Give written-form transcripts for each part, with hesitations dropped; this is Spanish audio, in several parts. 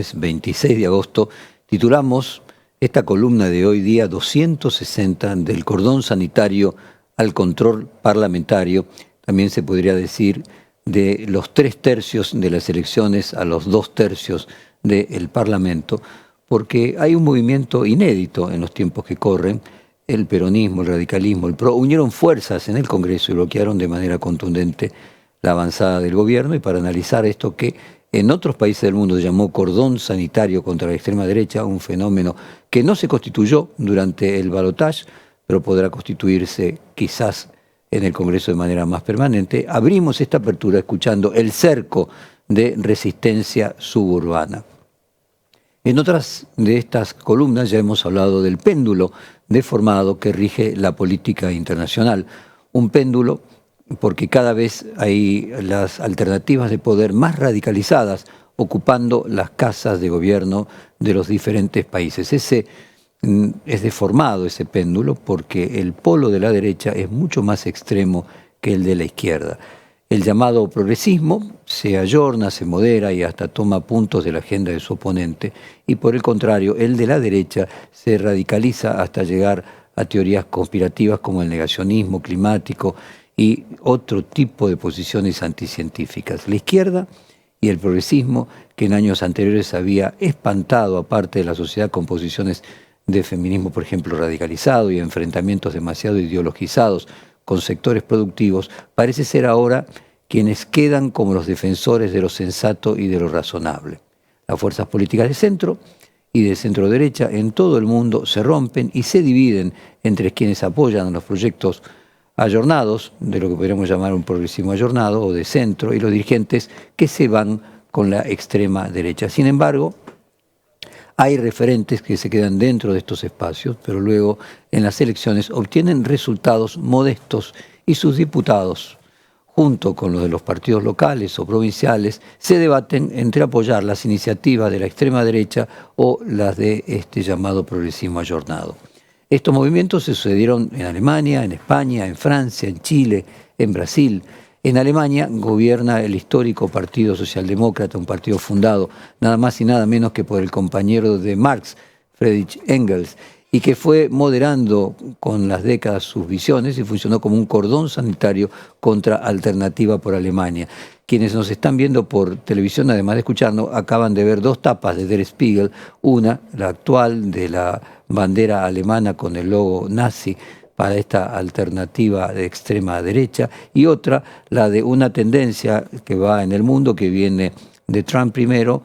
Es 26 de agosto, titulamos esta columna de hoy día 260 del cordón sanitario al control parlamentario. También se podría decir de los 3/3 de las elecciones a los 2/3 del Parlamento, porque hay un movimiento inédito en los tiempos que corren. El peronismo, el radicalismo, el PRO unieron fuerzas en el Congreso y bloquearon de manera contundente la avanzada del gobierno. Y para analizar esto que en otros países del mundo se llamó cordón sanitario contra la extrema derecha, un fenómeno que no se constituyó durante el balotaje, pero podrá constituirse quizás en el Congreso de manera más permanente, abrimos esta apertura escuchando el cerco de resistencia suburbana. En otras de estas columnas ya hemos hablado del péndulo deformado que rige la política internacional. Un péndulo porque cada vez hay las alternativas de poder más radicalizadas ocupando las casas de gobierno de los diferentes países. Es deformado ese péndulo porque el polo de la derecha es mucho más extremo que el de la izquierda. El llamado progresismo se ayorna, se modera y hasta toma puntos de la agenda de su oponente, y por el contrario, el de la derecha se radicaliza hasta llegar a teorías conspirativas como el negacionismo climático y otro tipo de posiciones anticientíficas. La izquierda y el progresismo, que en años anteriores había espantado a parte de la sociedad con posiciones de feminismo, por ejemplo, radicalizado y enfrentamientos demasiado ideologizados con sectores productivos, parece ser ahora quienes quedan como los defensores de lo sensato y de lo razonable. Las fuerzas políticas de centro y de centro derecha en todo el mundo se rompen y se dividen entre quienes apoyan los proyectos ayornados, de lo que podríamos llamar un progresismo ayornado o de centro, y los dirigentes que se van con la extrema derecha. Sin embargo, hay referentes que se quedan dentro de estos espacios, pero luego en las elecciones obtienen resultados modestos y sus diputados, junto con los de los partidos locales o provinciales, se debaten entre apoyar las iniciativas de la extrema derecha o las de este llamado progresismo ayornado. Estos movimientos se sucedieron en Alemania, en España, en Francia, en Chile, en Brasil. En Alemania gobierna el histórico Partido Socialdemócrata, un partido fundado nada más y nada menos que por el compañero de Marx, Friedrich Engels, y que fue moderando con las décadas sus visiones y funcionó como un cordón sanitario contra Alternativa por Alemania. Quienes nos están viendo por televisión, además de escucharnos, acaban de ver dos tapas de Der Spiegel, una, la actual, de la bandera alemana con el logo nazi para esta alternativa de extrema derecha, y otra, la de una tendencia que va en el mundo, que viene de Trump primero,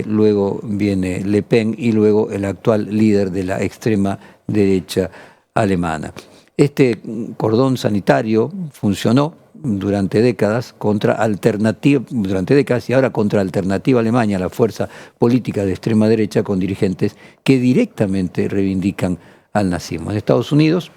luego viene Le Pen y luego el actual líder de la extrema derecha alemana. Este cordón sanitario funcionó durante décadas contra Alternativa, y ahora contra Alternativa Alemania, la fuerza política de extrema derecha con dirigentes que directamente reivindican al nazismo. En Estados Unidos,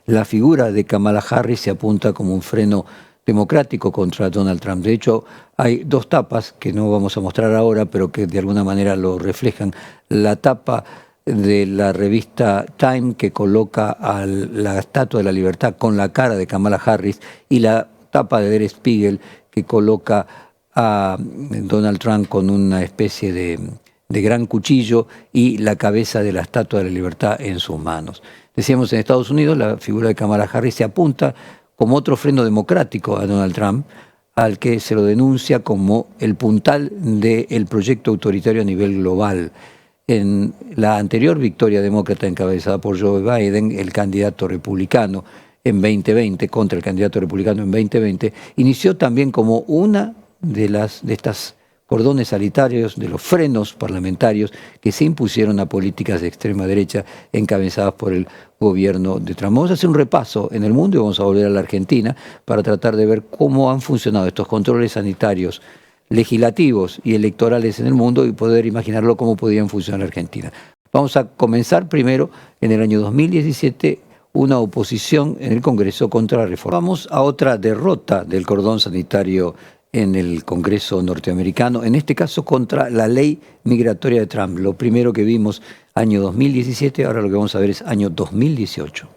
la figura de Kamala Harris se apunta como un freno democrático contra Donald Trump. De hecho, hay dos tapas que no vamos a mostrar ahora, pero que de alguna manera lo reflejan. La tapa de la revista Time, que coloca a la Estatua de la Libertad con la cara de Kamala Harris, y la tapa de Der Spiegel, que coloca a Donald Trump con una especie de gran cuchillo y la cabeza de la Estatua de la Libertad en sus manos. Decíamos, en Estados Unidos la figura de Kamala Harris se apunta como otro freno democrático a Donald Trump, al que se lo denuncia como el puntal del proyecto autoritario a nivel global. En la anterior victoria demócrata encabezada por Joe Biden, el candidato republicano en 2020, contra el candidato republicano en 2020, inició también como una de estas cordones sanitarios, de los frenos parlamentarios que se impusieron a políticas de extrema derecha encabezadas por el gobierno de Trump. Vamos a hacer un repaso en el mundo y vamos a volver a la Argentina para tratar de ver cómo han funcionado estos controles sanitarios legislativos y electorales en el mundo y poder imaginarlo cómo podían funcionar en Argentina. Vamos a comenzar primero en el año 2017, una oposición en el Congreso contra la reforma. Vamos a otra derrota del cordón sanitario en el Congreso norteamericano, en este caso contra la ley migratoria de Trump. Lo primero que vimos año 2017, ahora lo que vamos a ver es año 2018.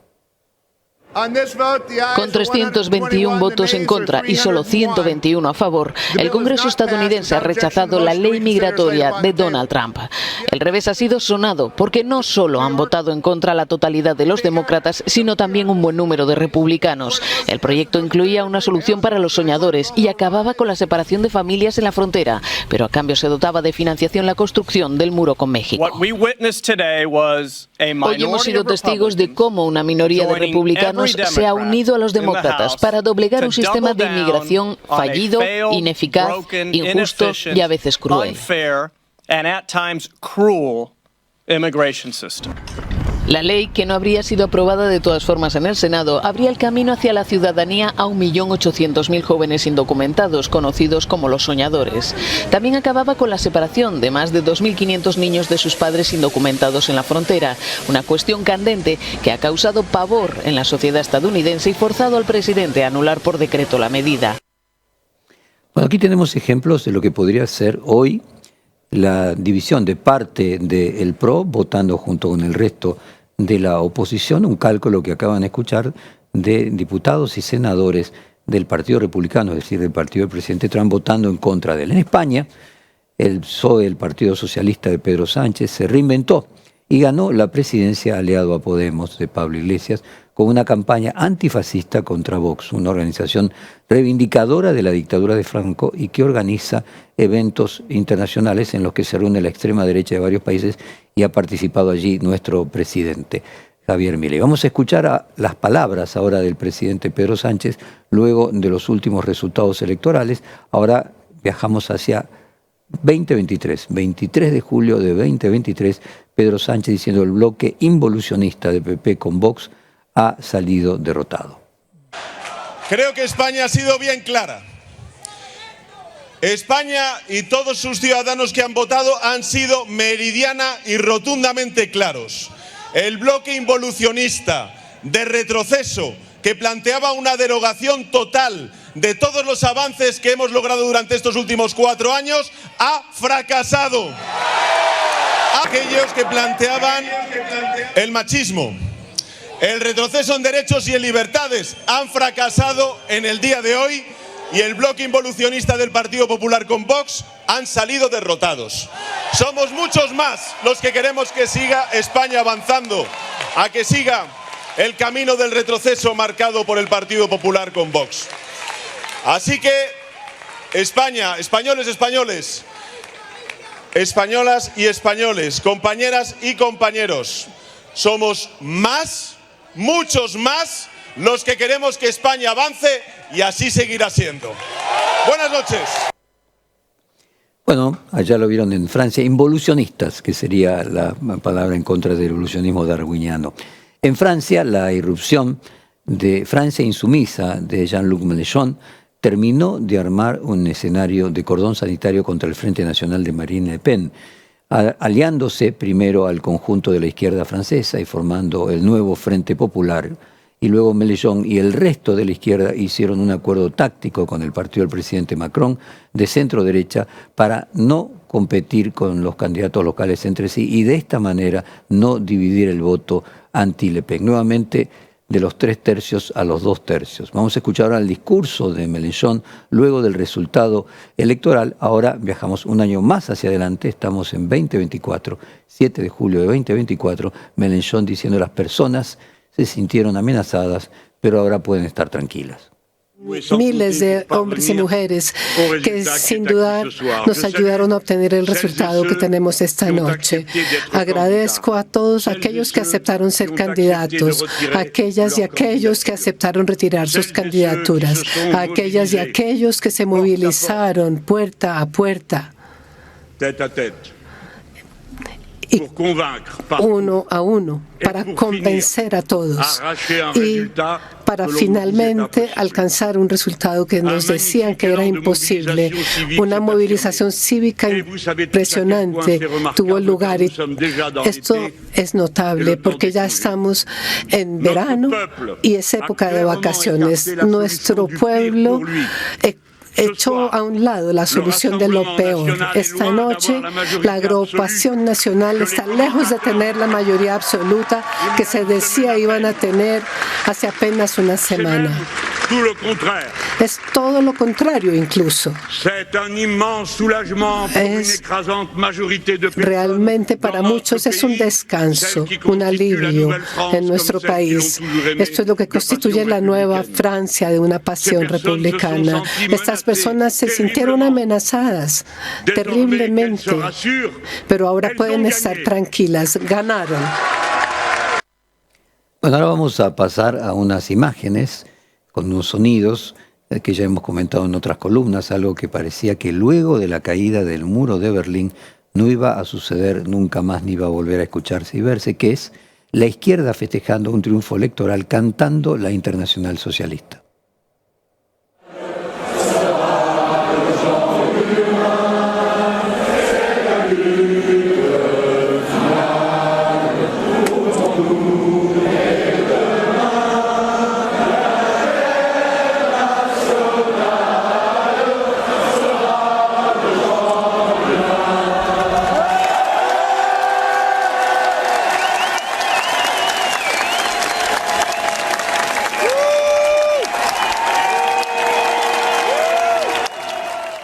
Con 321 votos en contra y solo 121 a favor, el Congreso estadounidense ha rechazado la ley migratoria de Donald Trump. El revés ha sido sonado porque no solo han votado en contra la totalidad de los demócratas, sino también un buen número de republicanos. El proyecto incluía una solución para los soñadores y acababa con la separación de familias en la frontera, pero a cambio se dotaba de financiación la construcción del muro con México. Hoy hemos sido testigos de cómo una minoría de republicanos se ha unido a los demócratas para doblegar un sistema de inmigración fallido, ineficaz, injusto y a veces cruel. La ley, que no habría sido aprobada de todas formas en el Senado, abría el camino hacia la ciudadanía a 1.800.000 jóvenes indocumentados, conocidos como los soñadores. También acababa con la separación de más de 2.500 niños de sus padres indocumentados en la frontera, una cuestión candente que ha causado pavor en la sociedad estadounidense y forzado al presidente a anular por decreto la medida. Bueno, aquí tenemos ejemplos de lo que podría ser hoy la división de parte del PRO, votando junto con el resto de la oposición, un cálculo que acaban de escuchar de diputados y senadores del Partido Republicano, es decir, del partido del presidente Trump, votando en contra de él. En España, el PSOE, el Partido Socialista de Pedro Sánchez, se reinventó y ganó la presidencia aliado a Podemos de Pablo Iglesias con una campaña antifascista contra Vox, una organización reivindicadora de la dictadura de Franco y que organiza eventos internacionales en los que se reúne la extrema derecha de varios países y ha participado allí nuestro presidente, Javier Milei. Vamos a escuchar las palabras ahora del presidente Pedro Sánchez luego de los últimos resultados electorales. Ahora viajamos hacia 2023, 23 de julio de 2023, Pedro Sánchez diciendo el bloque involucionista de PP con Vox ha salido derrotado. Creo que España ha sido bien clara. España y todos sus ciudadanos que han votado han sido meridiana y rotundamente claros. El bloque involucionista de retroceso que planteaba una derogación total de todos los avances que hemos logrado durante estos últimos 4 años ha fracasado. Aquellos que planteaban el machismo, el retroceso en derechos y en libertades han fracasado en el día de hoy y el bloque involucionista del Partido Popular con Vox han salido derrotados. Somos muchos más los que queremos que siga España avanzando, a que siga el camino del retroceso marcado por el Partido Popular con Vox. Así que España, españoles, españolas y españoles, compañeras y compañeros, somos más, muchos más, los que queremos que España avance y así seguirá siendo. Buenas noches. Bueno, allá lo vieron en Francia, involucionistas, que sería la palabra en contra del evolucionismo darwiniano. En Francia, la irrupción de Francia insumisa de Jean-Luc Mélenchon terminó de armar un escenario de cordón sanitario contra el Frente Nacional de Marine Le Pen, aliándose primero al conjunto de la izquierda francesa y formando el nuevo Frente Popular, y luego Mélenchon y el resto de la izquierda hicieron un acuerdo táctico con el partido del presidente Macron de centro-derecha para no competir con los candidatos locales entre sí y de esta manera no dividir el voto anti-Le Pen. Nuevamente, de los 3 tercios a los 2 tercios. Vamos a escuchar ahora el discurso de Mélenchon luego del resultado electoral. Ahora viajamos un año más hacia adelante, estamos en 2024, 7 de julio de 2024, Mélenchon diciendo las personas se sintieron amenazadas, pero ahora pueden estar tranquilas. Miles de hombres y mujeres que sin dudar nos ayudaron a obtener el resultado que tenemos esta noche. Agradezco a todos aquellos que aceptaron ser candidatos, a aquellas y aquellos que aceptaron retirar sus candidaturas, a aquellas y aquellos que se movilizaron puerta a puerta. Y uno a uno, para convencer a todos y para finalmente alcanzar un resultado que nos decían que era imposible. Una movilización cívica impresionante tuvo lugar y esto es notable porque ya estamos en verano y es época de vacaciones. Nuestro pueblo echó a un lado la solución de lo peor. Esta noche, la agrupación nacional está lejos de tener la mayoría absoluta que se decía iban a tener hace apenas una semana. Es todo lo contrario incluso. Realmente para muchos es un descanso, un alivio en nuestro país. Esto es lo que constituye la nueva Francia de una pasión republicana. Estas personas se sintieron amenazadas terriblemente, pero ahora pueden estar tranquilas. Ganaron. Bueno, ahora vamos a pasar a unas imágenes con unos sonidos que ya hemos comentado en otras columnas, algo que parecía que luego de la caída del muro de Berlín no iba a suceder nunca más, ni iba a volver a escucharse y verse, que es la izquierda festejando un triunfo electoral cantando la Internacional Socialista.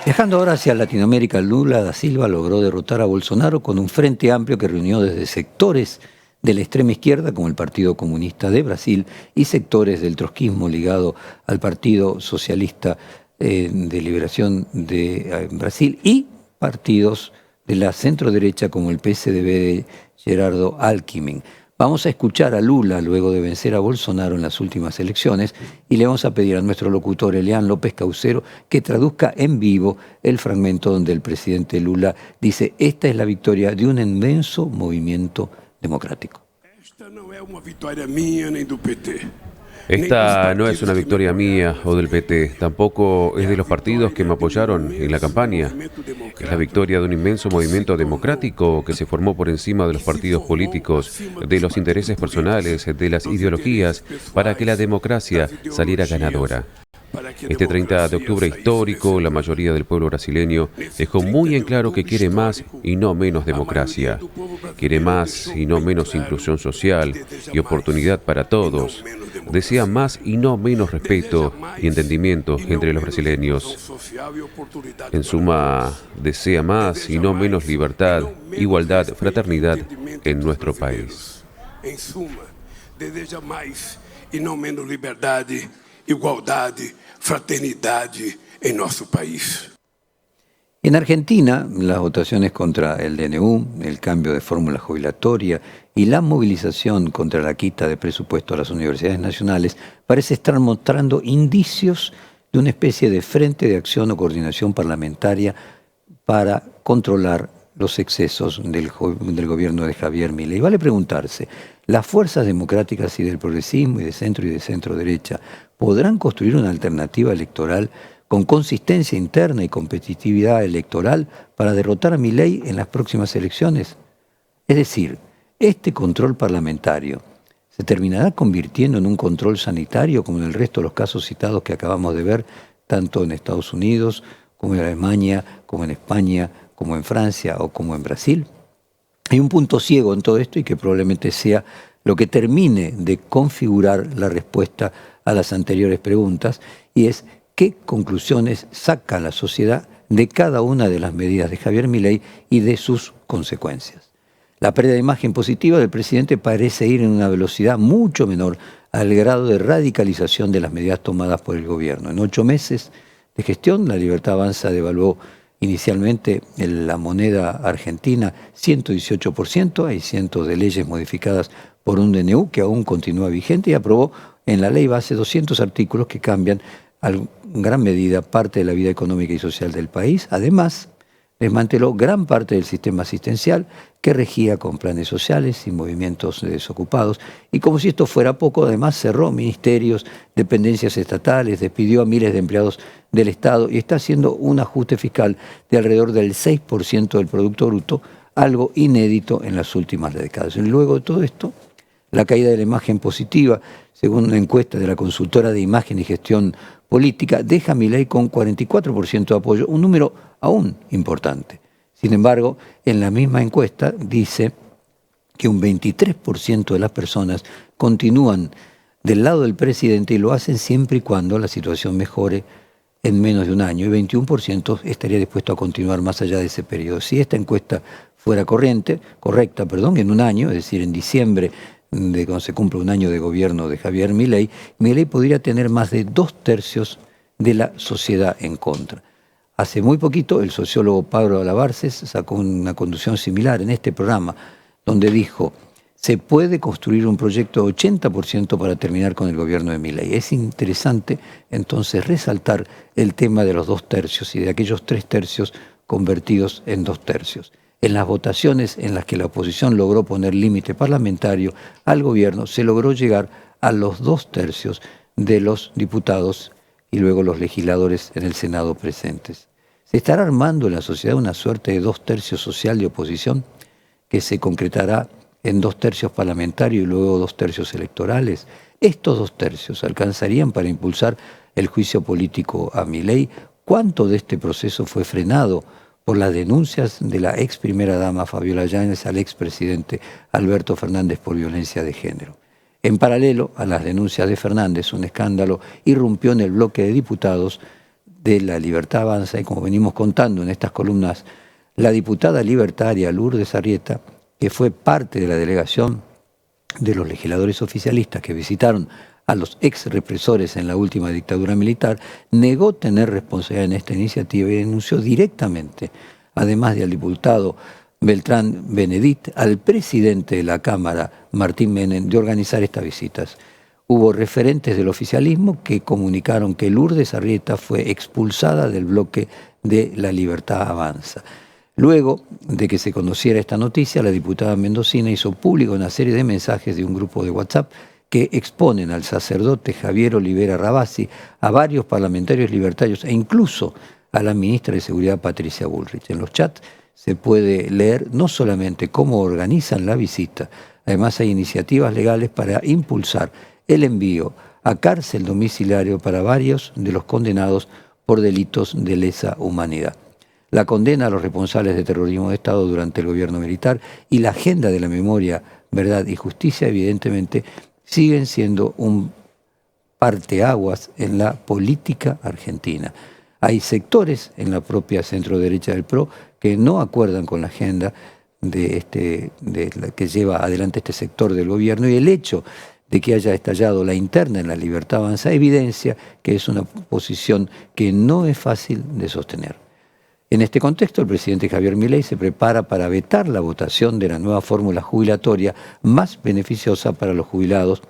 Viajando ahora hacia Latinoamérica, Lula da Silva logró derrotar a Bolsonaro con un frente amplio que reunió desde sectores de la extrema izquierda, como el Partido Comunista de Brasil, y sectores del trotskismo ligado al Partido Socialista de Liberación de Brasil, y partidos de la centroderecha como el PSDB de Gerardo Alckmin. Vamos a escuchar a Lula luego de vencer a Bolsonaro en las últimas elecciones y le vamos a pedir a nuestro locutor Elian López Caucero que traduzca en vivo el fragmento donde el presidente Lula dice: esta es la victoria de un inmenso movimiento democrático. Esta no es una victoria mía ni del PT. Esta no es una victoria mía o del PT, tampoco es de los partidos que me apoyaron en la campaña. Es la victoria de un inmenso movimiento democrático que se formó por encima de los partidos políticos, de los intereses personales, de las ideologías, para que la democracia saliera ganadora. Este 30 de octubre histórico, la mayoría del pueblo brasileño dejó muy en claro que quiere más y no menos democracia. Quiere más y no menos inclusión social y oportunidad para todos. Desea más y no menos respeto y entendimiento entre los brasileños. En suma, desea más y no menos libertad, igualdad, fraternidad en nuestro país. En suma, deseja más y no menos libertad, igualdad, fraternidad en nuestro país. En Argentina, las votaciones contra el DNU, el cambio de fórmula jubilatoria y la movilización contra la quita de presupuesto a las universidades nacionales parece estar mostrando indicios de una especie de frente de acción o coordinación parlamentaria para controlar los excesos del gobierno de Javier Milei. Vale preguntarse, ¿las fuerzas democráticas y del progresismo y de centro derecha podrán construir una alternativa electoral con consistencia interna y competitividad electoral para derrotar a Milei en las próximas elecciones? Es decir, ¿este control parlamentario se terminará convirtiendo en un control sanitario como en el resto de los casos citados que acabamos de ver, tanto en Estados Unidos como en Alemania, como en España, como en Francia o como en Brasil? Hay un punto ciego en todo esto y que probablemente sea lo que termine de configurar la respuesta a las anteriores preguntas, y es qué conclusiones saca la sociedad de cada una de las medidas de Javier Milei y de sus consecuencias. La pérdida de imagen positiva del presidente parece ir en una velocidad mucho menor al grado de radicalización de las medidas tomadas por el gobierno. En 8 meses de gestión, La Libertad Avanza devaluó inicialmente la moneda argentina 118%, hay cientos de leyes modificadas por un DNU que aún continúa vigente, y aprobó en la ley base 200 artículos que cambian en gran medida parte de la vida económica y social del país. Además, desmanteló gran parte del sistema asistencial que regía con planes sociales y movimientos de desocupados. Y como si esto fuera poco, además cerró ministerios, dependencias estatales, despidió a miles de empleados del Estado y está haciendo un ajuste fiscal de alrededor del 6% del Producto Bruto, algo inédito en las últimas décadas. Y luego de todo esto, La caída de la imagen positiva, según una encuesta de la consultora de imagen y gestión política, deja a Milei con 44% de apoyo, un número aún importante. Sin embargo, en la misma encuesta dice que un 23% de las personas continúan del lado del presidente y lo hacen siempre y cuando la situación mejore en menos de un año, y 21% estaría dispuesto a continuar más allá de ese periodo. Si esta encuesta fuera correcta, en un año, es decir, en diciembre, de cuando se cumple un año de gobierno de Javier Milei, Milei podría tener más de 2/3 de la sociedad en contra. Hace muy poquito el sociólogo Pablo Alabarces sacó una conducción similar en este programa, donde dijo: se puede construir un proyecto de 80% para terminar con el gobierno de Milei. Es interesante entonces resaltar el tema de los 2/3 y de aquellos 3/3 convertidos en 2/3. En las votaciones en las que la oposición logró poner límite parlamentario al gobierno, se logró llegar a los 2/3 de los diputados y luego los legisladores en el Senado presentes. ¿Se estará armando en la sociedad una suerte de 2/3 social de oposición que se concretará en 2/3 parlamentarios y luego 2/3 electorales? ¿Estos 2/3 alcanzarían para impulsar el juicio político a Milei? ¿Cuánto de este proceso fue frenado por las denuncias de la ex primera dama Fabiola Yáñez al expresidente Alberto Fernández por violencia de género? En paralelo a las denuncias de Fernández, un escándalo irrumpió en el bloque de diputados de La Libertad Avanza, y como venimos contando en estas columnas, la diputada libertaria Lourdes Arrieta, que fue parte de la delegación de los legisladores oficialistas que visitaron a los ex represores en la última dictadura militar, negó tener responsabilidad en esta iniciativa y denunció directamente, además del diputado Beltrán Benedit, al presidente de la Cámara, Martín Menem, de organizar estas visitas. Hubo referentes del oficialismo que comunicaron que Lourdes Arrieta fue expulsada del bloque de La Libertad Avanza. Luego de que se conociera esta noticia, la diputada mendocina hizo público una serie de mensajes de un grupo de WhatsApp que exponen al sacerdote Javier Olivera Rabasi, a varios parlamentarios libertarios e incluso a la ministra de Seguridad Patricia Bullrich. En los chats se puede leer no solamente cómo organizan la visita, además hay iniciativas legales para impulsar el envío a cárcel domiciliario para varios de los condenados por delitos de lesa humanidad. La condena a los responsables de terrorismo de Estado durante el gobierno militar y la agenda de la memoria, verdad y justicia, evidentemente, siguen siendo un parteaguas en la política argentina. Hay sectores en la propia centro-derecha del PRO que no acuerdan con la agenda de la que lleva adelante este sector del gobierno, y el hecho de que haya estallado la interna en La Libertad Avanza evidencia que es una posición que no es fácil de sostener. En este contexto, el presidente Javier Milei se prepara para vetar la votación de la nueva fórmula jubilatoria más beneficiosa para los jubilados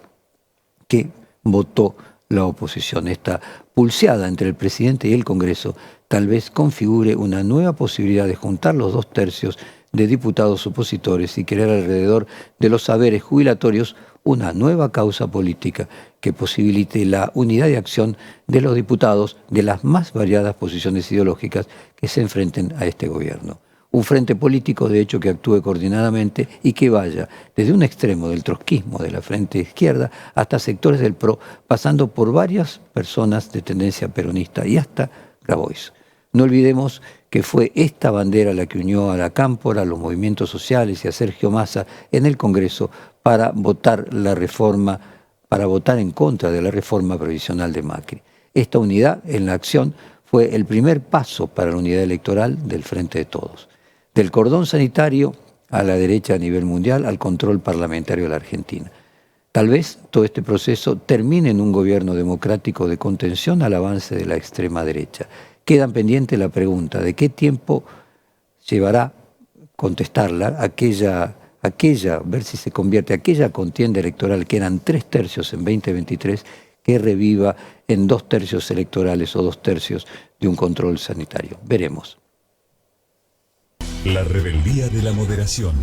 que votó la oposición. Esta pulseada entre el presidente y el Congreso tal vez configure una nueva posibilidad de juntar los 2/3 de diputados opositores y crear alrededor de los saberes jubilatorios una nueva causa política que posibilite la unidad de acción de los diputados de las más variadas posiciones ideológicas que se enfrenten a este gobierno. Un frente político, de hecho, que actúe coordinadamente y que vaya desde un extremo del trotskismo de la frente izquierda hasta sectores del PRO, pasando por varias personas de tendencia peronista y hasta Grabois. No olvidemos que fue esta bandera la que unió a la Cámpora, a los movimientos sociales y a Sergio Massa en el Congreso para votar en contra de la reforma previsional de Macri. Esta unidad en la acción fue el primer paso para la unidad electoral del Frente de Todos. Del cordón sanitario a la derecha a nivel mundial al control parlamentario de la Argentina. Tal vez todo este proceso termine en un gobierno democrático de contención al avance de la extrema derecha. Queda pendiente la pregunta de qué tiempo llevará contestarla ver si se convierte aquella contienda electoral que eran 3/3 en 2023, que reviva en 2/3 electorales o 2/3 de un control sanitario. Veremos. La rebeldía de la moderación.